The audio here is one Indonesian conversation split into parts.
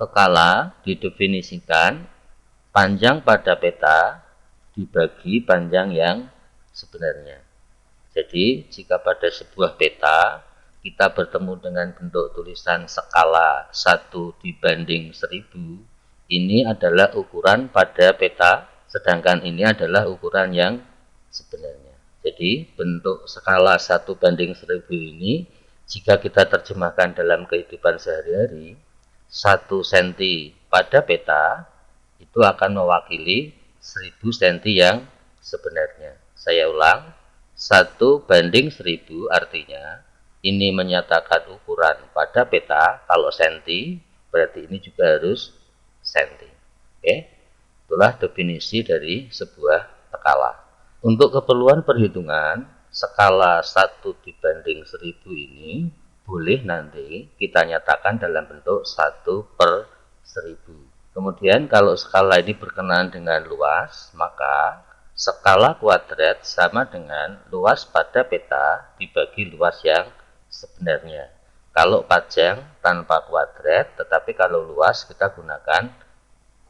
Skala didefinisikan panjang pada peta dibagi panjang yang sebenarnya. Jadi, jika pada sebuah peta kita bertemu dengan bentuk tulisan skala 1/1000, ini adalah ukuran pada peta, sedangkan ini adalah ukuran yang sebenarnya. Jadi, bentuk skala 1/1000 ini jika kita terjemahkan dalam kehidupan sehari-hari, 1 cm pada peta itu akan mewakili 1000 cm yang sebenarnya. Saya ulang, 1/1000 artinya ini menyatakan ukuran pada peta. Kalau senti berarti ini juga harus senti. Oke, itulah definisi dari sebuah skala. Untuk keperluan perhitungan, skala 1/1000 ini boleh nanti kita nyatakan dalam bentuk 1/1000. Kemudian kalau skala ini berkenaan dengan luas, maka skala kuadrat sama dengan luas pada peta dibagi luas yang sebenarnya. Kalau panjang tanpa kuadrat, tetapi kalau luas kita gunakan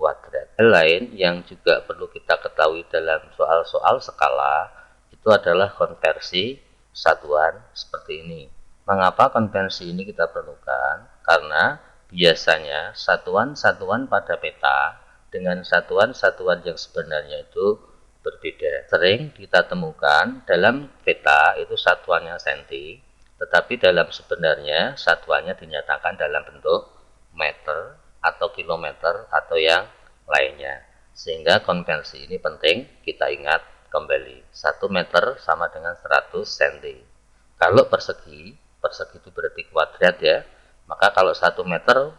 kuadrat. Hal lain yang juga perlu kita ketahui dalam soal-soal skala itu adalah konversi satuan seperti ini. Mengapa konversi ini kita perlukan? Karena biasanya satuan-satuan pada peta dengan satuan-satuan yang sebenarnya itu berbeda. Sering kita temukan dalam peta itu satuannya senti, tetapi dalam sebenarnya satuannya dinyatakan dalam bentuk meter atau kilometer atau yang lainnya. Sehingga konvensi ini penting kita ingat kembali. 1 meter sama dengan 100 cm. Kalau persegi itu berarti kuadrat ya. Maka kalau 1 meter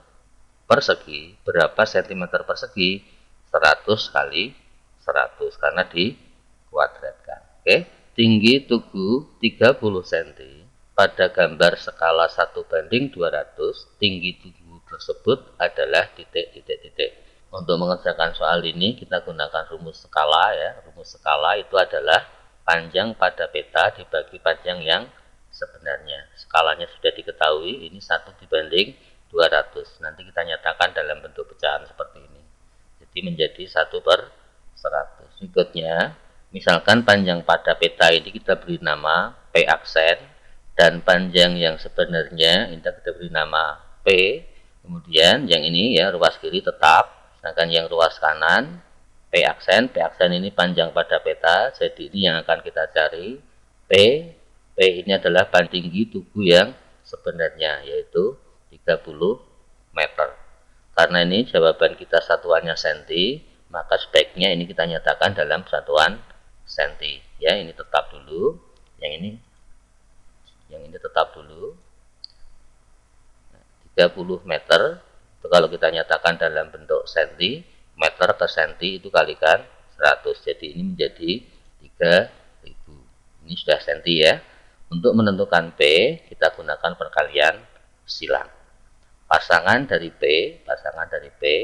persegi, berapa sentimeter persegi? 100 kali 100 karena dikuadratkan. Oke, tinggi tugu 30 cm. Pada gambar skala 1/200, tinggi tugu tersebut adalah titik-titik-titik. Untuk mengerjakan soal ini kita gunakan rumus skala ya. Rumus skala itu adalah panjang pada peta dibagi panjang yang sebenarnya. Skalanya sudah diketahui, ini 1/200. Nanti kita nyatakan dalam bentuk pecahan seperti ini. Jadi menjadi 1/100. Berikutnya, misalkan panjang pada peta ini kita beri nama P aksen, dan panjang yang sebenarnya ini kita beri nama P. Kemudian yang ini ya ruas kiri tetap, sedangkan yang ruas kanan P aksen ini panjang pada peta. Jadi ini yang akan kita cari. P ini adalah panjang tinggi tugu yang sebenarnya, yaitu 30 meter. Karena ini jawaban kita satuannya senti, maka sebaiknya ini kita nyatakan dalam satuan senti. Ya, ini tetap dulu. Yang ini tetap dulu. 30 meter. Itu kalau kita nyatakan dalam bentuk senti, meter ke senti itu kalikan 100. Jadi ini menjadi 3000. Ini sudah senti ya. Untuk menentukan P, kita gunakan perkalian silang. Pasangan dari P,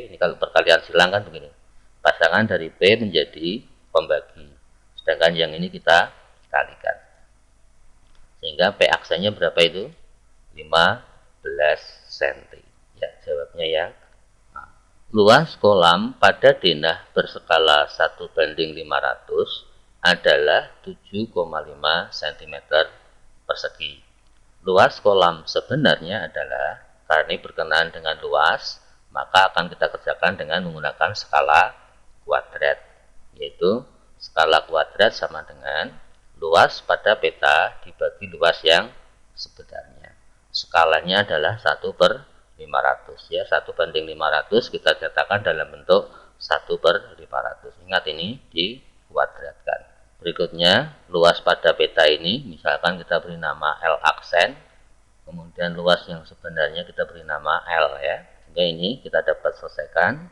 ini kalau perkalian silang kan begini. Pasangan dari P menjadi pembagi. Sedangkan yang ini kita kalikan. Sehingga P aksennya berapa itu? 15 cm. Ya, jawabnya yang luas kolam pada denah berskala 1/500 adalah 7,5 cm persegi. Luas kolam sebenarnya adalah, karena ini berkenaan dengan luas, maka akan kita kerjakan dengan menggunakan skala kuadrat, yaitu skala kuadrat sama dengan luas pada peta dibagi luas yang sebenarnya. Skalanya adalah 1/500 ya, 1/500 kita catatkan dalam bentuk 1/500. Ingat ini dikuadratkan. Berikutnya, luas pada peta ini, misalkan kita beri nama L aksen, kemudian luas yang sebenarnya kita beri nama L ya. Sehingga ini kita dapat selesaikan.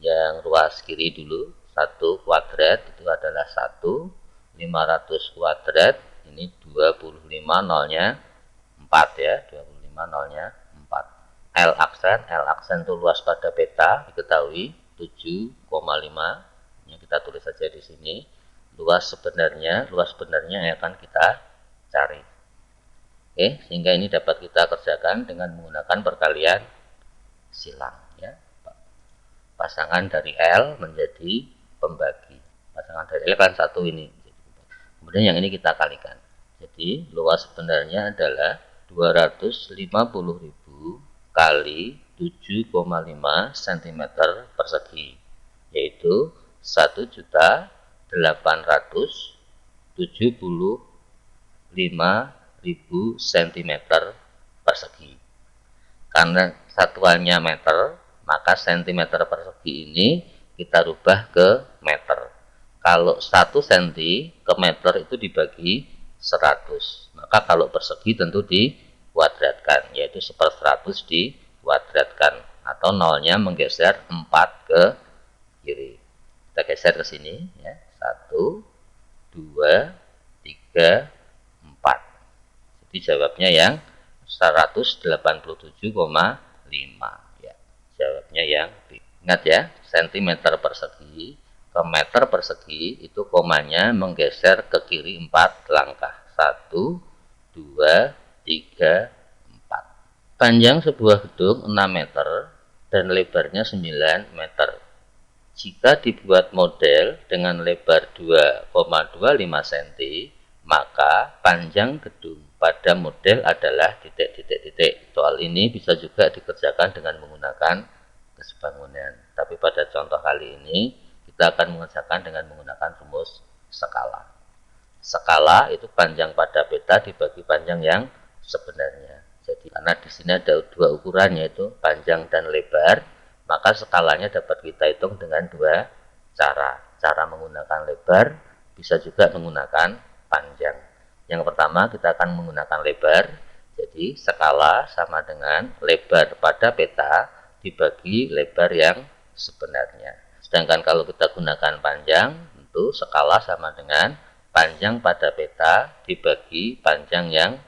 Yang luas kiri dulu, 1 kuadrat itu adalah 1, 500 kuadrat, ini 25 nolnya 4 ya, 25 nolnya 4. L aksen itu luas pada peta, diketahui 7,5. Yang kita tulis saja di sini. Luas sebenarnya yang akan kita cari. Oke, sehingga ini dapat kita kerjakan dengan menggunakan perkalian silang ya. pasangan dari L menjadi pembagi. Pasangan dari L kan 1 ini. Kemudian yang ini kita kalikan. Jadi luas sebenarnya adalah 250.000 kali 7,5 cm persegi, yaitu 1.875.000 cm persegi. Karena satuannya meter, maka cm persegi ini kita rubah ke meter. Kalau 1 cm ke meter itu dibagi 100. Maka kalau persegi tentu dikuadratkan, yaitu 1/100 dikuadratkan, atau nolnya menggeser 4 ke kiri. Kita geser ke sini ya. 1, 2, 3, 4. Jadi jawabnya yang 187,5 ya. Jawabnya yang B. Ingat ya, cm persegi ke meter persegi itu komanya menggeser ke kiri 4 langkah. 1, 2, 3, 4. Panjang sebuah gedung 6 meter dan lebarnya 9 meter. Jika dibuat model dengan lebar 2,25 cm, maka panjang gedung pada model adalah titik. Soal ini bisa juga dikerjakan dengan menggunakan kesebangunan. Tapi pada contoh kali ini kita akan mengerjakan dengan menggunakan rumus skala. Skala itu panjang pada peta dibagi panjang yang sebenarnya. Jadi karena di sini ada dua ukuran, yaitu panjang dan lebar, maka skalanya dapat kita hitung dengan dua cara. Cara menggunakan lebar, bisa juga menggunakan panjang. Yang pertama kita akan menggunakan lebar. Jadi skala sama dengan lebar pada peta dibagi lebar yang sebenarnya. Sedangkan kalau kita gunakan panjang, tentu skala sama dengan panjang pada peta dibagi panjang yang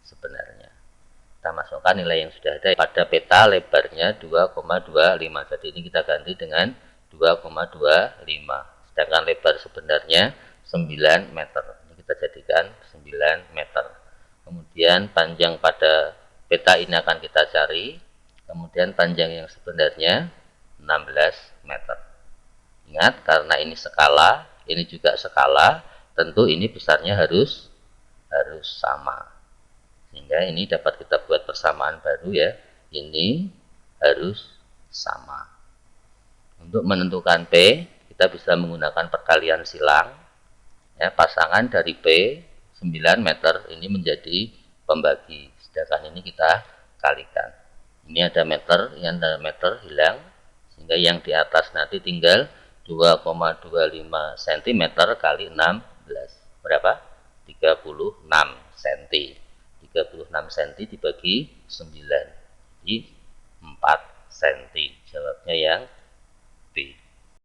sebenarnya. Kita masukkan nilai yang sudah ada. Pada peta lebarnya 2,25. Jadi ini kita ganti dengan 2,25. Sedangkan lebar sebenarnya 9 meter. Ini kita jadikan 9 meter. Kemudian panjang pada peta ini akan kita cari. Kemudian panjang yang sebenarnya 16 meter. Ingat, karena ini skala, ini juga skala, tentu ini besarnya harus sama. Sehingga ini dapat kita buat persamaan baru ya. Ini harus sama. Untuk menentukan P, kita bisa menggunakan perkalian silang. Ya, pasangan dari P 9 meter ini menjadi pembagi. Sedangkan ini kita kalikan. Ini ada meter, ini ada meter, hilang. Sehingga yang di atas nanti tinggal 2,25 cm kali 16. Berapa? 36 cm. 36 cm dibagi 9. Jadi 4 cm. Jawabnya yang B.